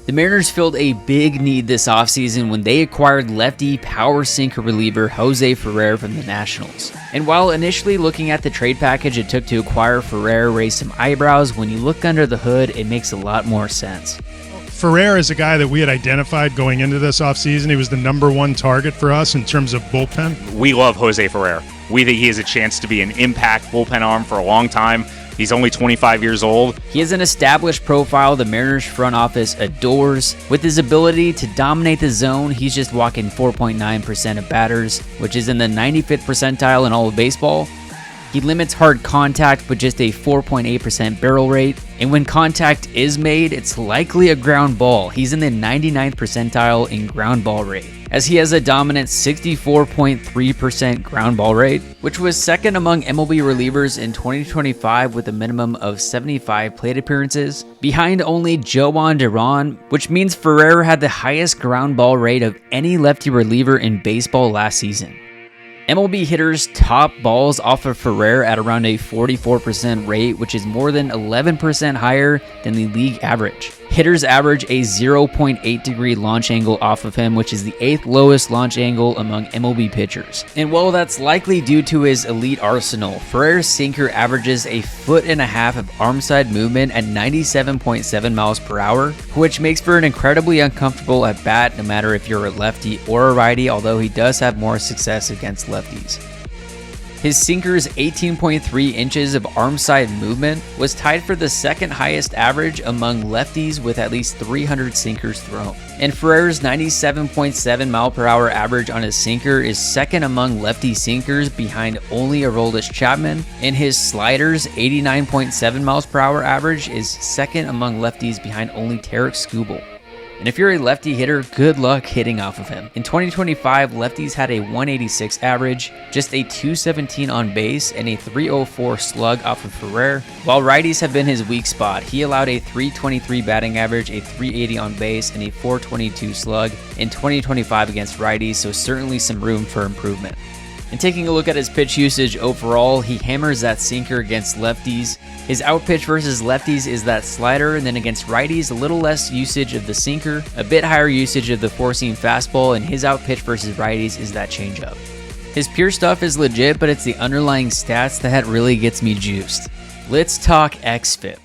The Mariners filled a big need this offseason when they acquired lefty power sinker reliever Jose Ferrer from the Nationals. And while initially looking at the trade package it took to acquire Ferrer raised some eyebrows, when you look under the hood, it makes a lot more sense. Ferrer is a guy that we had identified going into this offseason. He was the #1 target for us in terms of bullpen. We love Jose Ferrer. We think he has a chance to be an impact bullpen arm for a long time. He's only 25 years old. He has an established profile the Mariners front office adores. With his ability to dominate the zone, he's just walking 4.9% of batters, which is in the 95th percentile in all of baseball. He limits hard contact with just a 4.8% barrel rate, and when contact is made, it's likely a ground ball. He's in the 99th percentile in ground ball rate, as he has a dominant 64.3% ground ball rate, which was second among MLB relievers in 2025 with a minimum of 75 plate appearances, behind only Joan Duran, which means Ferrer had the highest ground ball rate of any lefty reliever in baseball last season. MLB hitters top balls off of Ferrer at around a 44% rate, which is more than 11% higher than the league average. Hitters average a 0.8 degree launch angle off of him, which is the 8th lowest launch angle among MLB pitchers. And while that's likely due to his elite arsenal, Ferrer's sinker averages a 1.5 foot of arm side movement at 97.7 miles per hour, which makes for an incredibly uncomfortable at bat no matter if you're a lefty or a righty, although he does have more success against lefties. His sinker's 18.3 inches of arm side movement was tied for the second highest average among lefties with at least 300 sinkers thrown. And Ferrer's 97.7 mile per hour average on his sinker is second among lefty sinkers behind only Aroldis Chapman, and his slider's 89.7 miles per hour average is second among lefties behind only Tarek Skubal. And if you're a lefty hitter, good luck hitting off of him. In 2025, lefties had a 186 average, just a 217 on base, and a 304 slug off of Ferrer, while righties have been his weak spot. He allowed a 323 batting average, a 380 on base, and a 422 slug in 2025 against righties, so certainly some room for improvement. And taking a look at his pitch usage overall, he hammers that sinker against lefties. His outpitch versus lefties is that slider, and then against righties, a little less usage of the sinker, a bit higher usage of the four-seam fastball, and his outpitch versus righties is that changeup. His pure stuff is legit, but it's the underlying stats that really gets me juiced. Let's talk xFIP.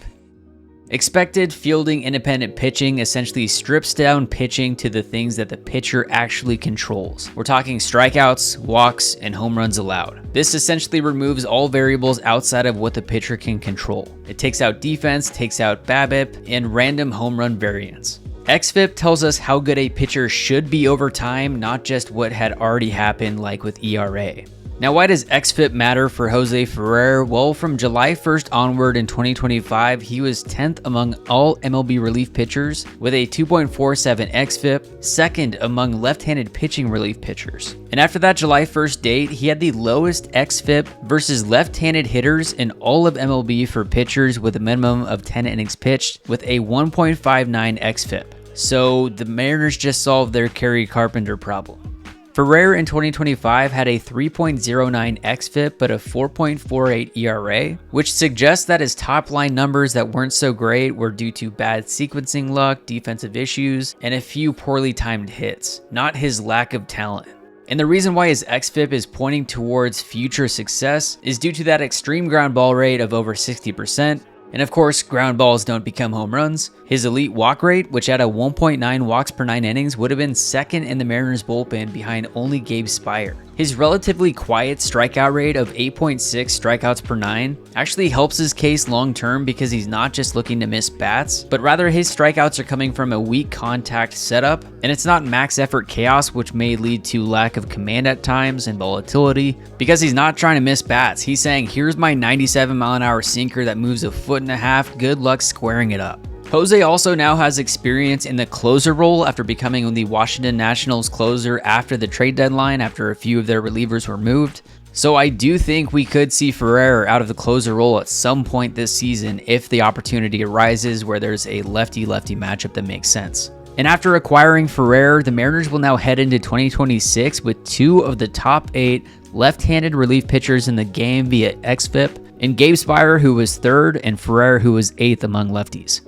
Expected fielding independent pitching essentially strips down pitching to the things that the pitcher actually controls. We're talking strikeouts, walks, and home runs allowed. This essentially removes all variables outside of what the pitcher can control. It takes out defense, takes out BABIP, and random home run variance. xFIP tells us how good a pitcher should be over time, not just what had already happened like with ERA. Now, why does xFIP matter for Jose Ferrer? Well, from July 1st onward in 2025, he was 10th among all MLB relief pitchers with a 2.47 xFIP, second among left-handed pitching relief pitchers. And after that July 1st date, he had the lowest xFIP versus left-handed hitters in all of MLB for pitchers with a minimum of 10 innings pitched with a 1.59 xFIP. So the Mariners just solved their Kerry Carpenter problem. Ferrer in 2025 had a 3.09 xFIP but a 4.48 ERA, which suggests that his top-line numbers that weren't so great were due to bad sequencing luck, defensive issues, and a few poorly timed hits, not his lack of talent. And the reason why his xFIP is pointing towards future success is due to that extreme ground ball rate of over 60%, and of course, ground balls don't become home runs. His elite walk rate, which had a 1.9 walks per 9 innings, would have been second in the Mariners bullpen behind only Gabe Speier. His relatively quiet strikeout rate of 8.6 strikeouts per 9 actually helps his case long term because he's not just looking to miss bats, but rather his strikeouts are coming from a weak contact setup, and it's not max effort chaos, which may lead to lack of command at times and volatility, because he's not trying to miss bats. He's saying, here's my 97-mile-an-hour sinker that moves 1.5 foot, good luck squaring it up. Jose also now has experience in the closer role after becoming the Washington Nationals closer after the trade deadline, after a few of their relievers were moved. So I do think we could see Ferrer out of the closer role at some point this season if the opportunity arises where there's a lefty-lefty matchup that makes sense. And after acquiring Ferrer, the Mariners will now head into 2026 with 2 of the top 8 left-handed relief pitchers in the game via xFIP, and Gabe Speier, who was 3rd, and Ferrer, who was 8th among lefties.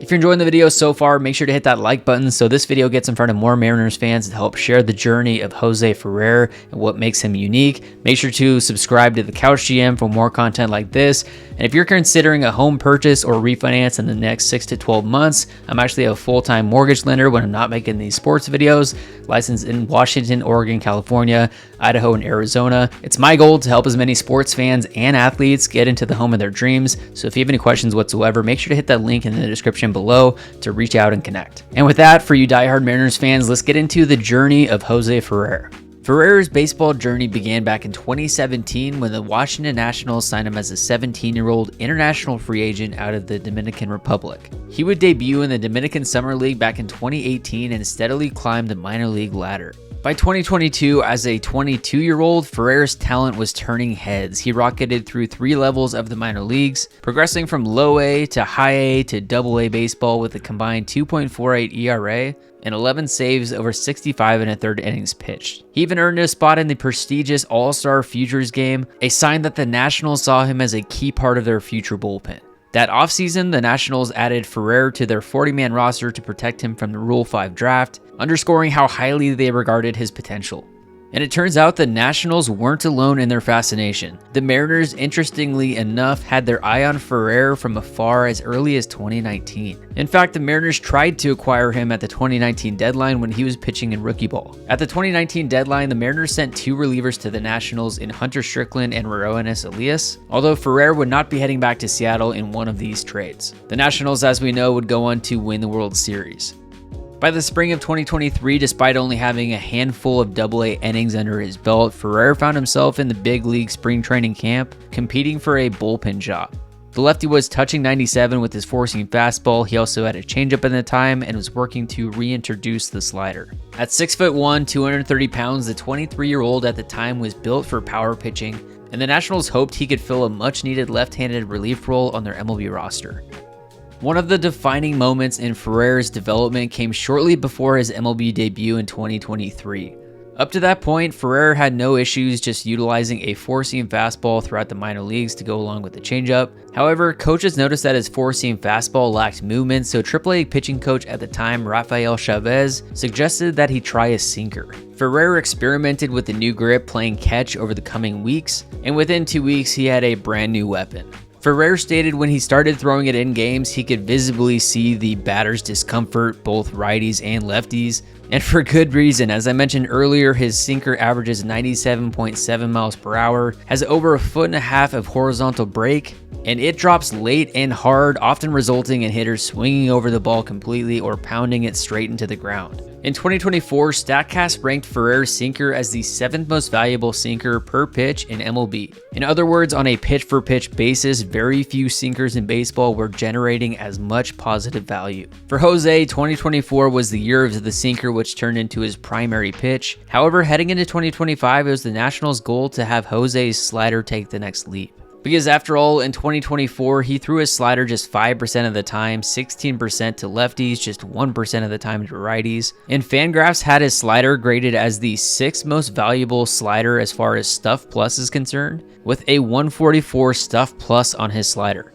If you're enjoying the video so far, make sure to hit that like button so this video gets in front of more Mariners fans to help share the journey of Jose Ferrer and what makes him unique. Make sure to subscribe to the Couch GM for more content like this. And if you're considering a home purchase or refinance in the next 6 to 12 months, I'm actually a full-time mortgage lender when I'm not making these sports videos, licensed in Washington, Oregon, California, Idaho, and Arizona. It's my goal to help as many sports fans and athletes get into the home of their dreams. So if you have any questions whatsoever, make sure to hit that link in the description below to reach out and connect. And with that, for you diehard Mariners fans, let's get into the journey of Jose Ferrer. Ferrer's baseball journey began back in 2017 when the Washington Nationals signed him as a 17-year-old international free agent out of the Dominican Republic. He would debut in the Dominican Summer League back in 2018 and steadily climbed the minor league ladder. By 2022, as a 22-year-old, Ferrer's talent was turning heads. He rocketed through 3 levels of the minor leagues, progressing from low A to high A to double A baseball with a combined 2.48 ERA and 11 saves over 65 and a third innings pitched. He even earned a spot in the prestigious All-Star Futures game, a sign that the Nationals saw him as a key part of their future bullpen. That offseason, the Nationals added Ferrer to their 40-man roster to protect him from the Rule 5 draft, underscoring how highly they regarded his potential. And it turns out the Nationals weren't alone in their fascination. The Mariners, interestingly enough, had their eye on Ferrer from afar as early as 2019. In fact, the Mariners tried to acquire him at the 2019 deadline when he was pitching in rookie ball. At the 2019 deadline, the Mariners sent 2 relievers to the Nationals in Hunter Strickland and Roenis Elias, although Ferrer would not be heading back to Seattle in one of these trades. The Nationals, as we know, would go on to win the World Series. By the spring of 2023, despite only having a handful of AA innings under his belt, Ferrer found himself in the big league spring training camp, competing for a bullpen job. The lefty was touching 97 with his four-seam fastball. He also had a changeup at the time and was working to reintroduce the slider. At 6'1", 230 pounds, the 23-year-old at the time was built for power pitching, and the Nationals hoped he could fill a much-needed left-handed relief role on their MLB roster. One of the defining moments in Ferrer's development came shortly before his MLB debut in 2023. Up to that point, Ferrer had no issues just utilizing a four-seam fastball throughout the minor leagues to go along with the changeup. However, coaches noticed that his four-seam fastball lacked movement, so AAA pitching coach at the time, Rafael Chavez, suggested that he try a sinker. Ferrer experimented with the new grip, playing catch over the coming weeks, and within 2 weeks, he had a brand new weapon. Ferrer stated when he started throwing it in games, he could visibly see the batter's discomfort, both righties and lefties, and for good reason. As I mentioned earlier, his sinker averages 97.7 miles per hour, has over 1.5 feet of horizontal break, and it drops late and hard, often resulting in hitters swinging over the ball completely or pounding it straight into the ground. In 2024, StatCast ranked Ferrer's sinker as the 7th most valuable sinker per pitch in MLB. In other words, on a pitch-for-pitch basis, very few sinkers in baseball were generating as much positive value. For Jose, 2024 was the year of the sinker, which turned into his primary pitch. However, heading into 2025, it was the Nationals' goal to have Jose's slider take the next leap. Because after all, in 2024, he threw his slider just 5% of the time, 16% to lefties, just 1% of the time to righties. And Fangraphs had his slider graded as the 6th most valuable slider as far as Stuff Plus is concerned, with a 144 Stuff Plus on his slider.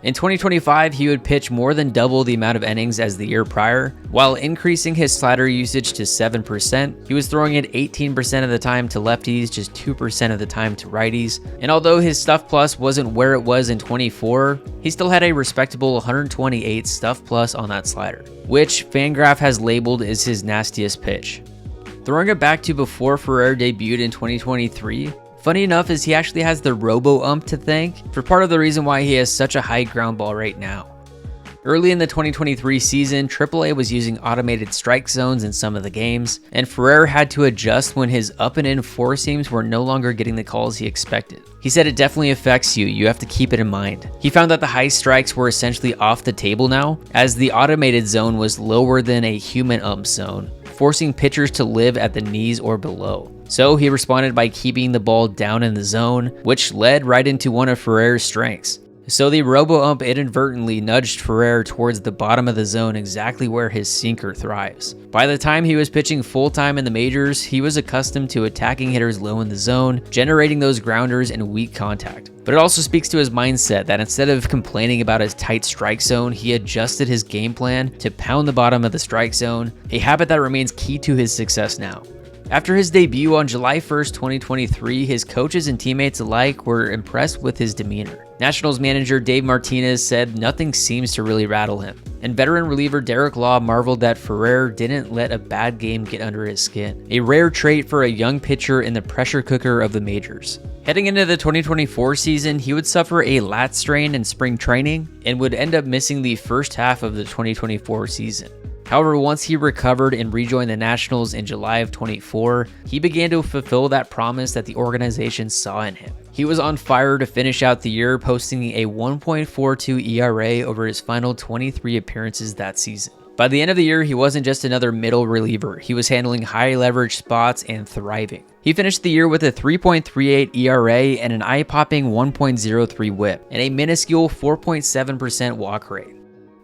In 2025, he would pitch more than double the amount of innings as the year prior. While increasing his slider usage to 7%, he was throwing it 18% of the time to lefties, just 2% of the time to righties. And although his Stuff Plus wasn't where it was in 24, he still had a respectable 128 Stuff Plus on that slider, which Fangraph has labeled as his nastiest pitch. Throwing it back to before Ferrer debuted in 2023, funny enough is he actually has the Robo Ump to thank for part of the reason why he has such a high ground ball right now. Early in the 2023 season, AAA was using automated strike zones in some of the games, and Ferrer had to adjust when his up and in four seams were no longer getting the calls he expected. He said it definitely affects you, you have to keep it in mind. He found that the high strikes were essentially off the table now, as the automated zone was lower than a human ump zone, forcing pitchers to live at the knees or below. So he responded by keeping the ball down in the zone, which led right into one of Ferrer's strengths. So the Robo Ump inadvertently nudged Ferrer towards the bottom of the zone, exactly where his sinker thrives. By the time he was pitching full-time in the majors, he was accustomed to attacking hitters low in the zone, generating those grounders and weak contact. But it also speaks to his mindset that instead of complaining about his tight strike zone, he adjusted his game plan to pound the bottom of the strike zone, a habit that remains key to his success now. After his debut on July 1st, 2023, his coaches and teammates alike were impressed with his demeanor. Nationals manager Dave Martinez said nothing seems to really rattle him. And veteran reliever Derek Law marveled that Ferrer didn't let a bad game get under his skin, a rare trait for a young pitcher in the pressure cooker of the majors. Heading into the 2024 season, he would suffer a lat strain in spring training and would end up missing the first half of the 2024 season. However, once he recovered and rejoined the Nationals in July of 24, he began to fulfill that promise that the organization saw in him. He was on fire to finish out the year, posting a 1.42 ERA over his final 23 appearances that season. By the end of the year, he wasn't just another middle reliever. He was handling high leverage spots and thriving. He finished the year with a 3.38 ERA and an eye-popping 1.03 WHIP, and a minuscule 4.7% walk rate.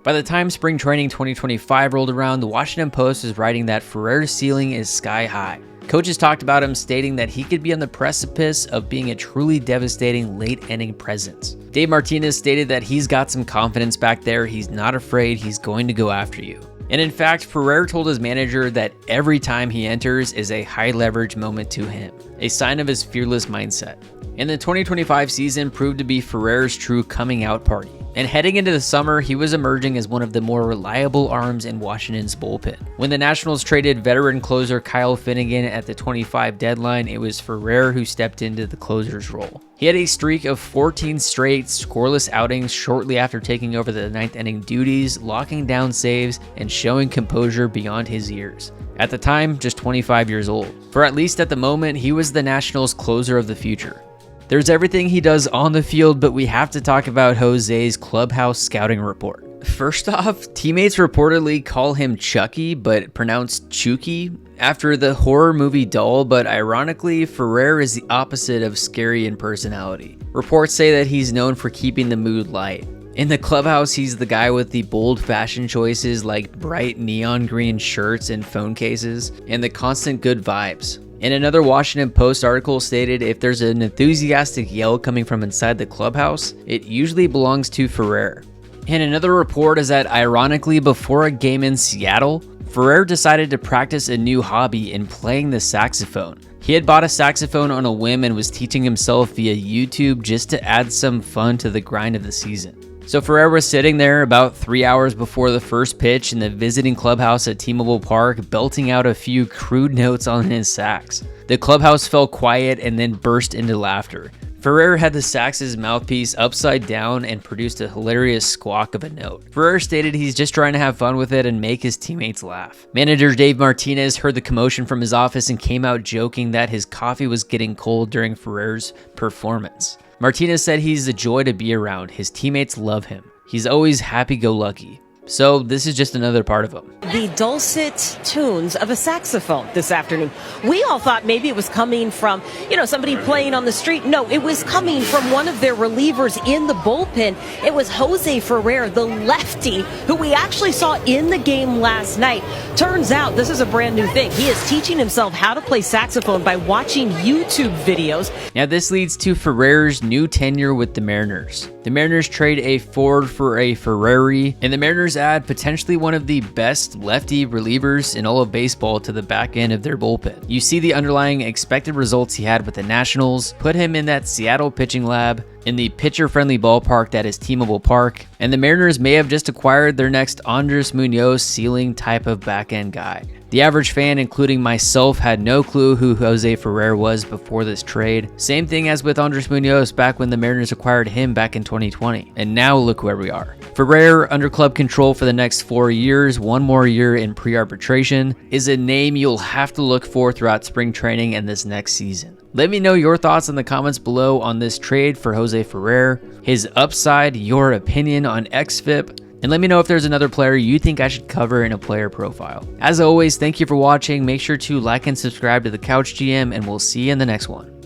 By the time spring training 2025 rolled around, the Washington Post was writing that Ferrer's ceiling is sky high. Coaches talked about him, stating that he could be on the precipice of being a truly devastating late-inning presence. Dave Martinez stated that he's got some confidence back there, he's not afraid, he's going to go after you. And in fact, Ferrer told his manager that every time he enters is a high-leverage moment to him, a sign of his fearless mindset. And the 2025 season proved to be Ferrer's true coming-out party. And heading into the summer, he was emerging as one of the more reliable arms in Washington's bullpen. When the Nationals traded veteran closer Kyle Finnegan at the 25 deadline, it was Ferrer who stepped into the closer's role. He had a streak of 14 straight scoreless outings shortly after taking over the ninth inning duties, locking down saves and showing composure beyond his years. At the time, just 25 years old. For at least at the moment, he was the Nationals' closer of the future. There's everything he does on the field, but we have to talk about Jose's clubhouse scouting report. First off, teammates reportedly call him Chucky, but pronounced Chucky, after the horror movie Doll, but ironically, Ferrer is the opposite of scary in personality. Reports say that he's known for keeping the mood light. In the clubhouse, he's the guy with the bold fashion choices like bright neon green shirts and phone cases, and the constant good vibes. And another Washington Post article stated if there's an enthusiastic yell coming from inside the clubhouse, it usually belongs to Ferrer. And another report is that ironically, before a game in Seattle, Ferrer decided to practice a new hobby in playing the saxophone. He had bought a saxophone on a whim and was teaching himself via YouTube just to add some fun to the grind of the season. So Ferrer was sitting there about 3 hours before the first pitch in the visiting clubhouse at T-Mobile Park, belting out a few crude notes on his sax. The clubhouse fell quiet and then burst into laughter. Ferrer had the sax's mouthpiece upside down and produced a hilarious squawk of a note. Ferrer stated he's just trying to have fun with it and make his teammates laugh. Manager Dave Martinez heard the commotion from his office and came out joking that his coffee was getting cold during Ferrer's performance. Martinez said he's a joy to be around. His teammates love him. He's always happy-go-lucky. So this is just another part of him. The dulcet tones of a saxophone this afternoon. We all thought maybe it was coming from, somebody playing on the street. No, it was coming from one of their relievers in the bullpen. It was Jose Ferrer, the lefty, who we actually saw in the game last night. Turns out this is a brand new thing. He is teaching himself how to play saxophone by watching YouTube videos. Now this leads to Ferrer's new tenure with the Mariners. The Mariners trade a Ford for a Ferrari, and the Mariners add potentially one of the best lefty relievers in all of baseball to the back end of their bullpen. You see the underlying expected results he had with the Nationals, put him in that Seattle pitching lab, in the pitcher-friendly ballpark that is T-Mobile Park, and the Mariners may have just acquired their next Andres Munoz ceiling type of back-end guy. The average fan, including myself, had no clue who Jose Ferrer was before this trade. Same thing as with Andres Munoz back when the Mariners acquired him back in 2020. And now look where we are. Ferrer, under club control for the next 4 years, 1 more year in pre-arbitration, is a name you'll have to look for throughout spring training and this next season. Let me know your thoughts in the comments below on this trade for Jose Ferrer, his upside, your opinion on xFIP, and let me know if there's another player you think I should cover in a player profile. As always, thank you for watching. Make sure to like and subscribe to the Couch GM, and we'll see you in the next one.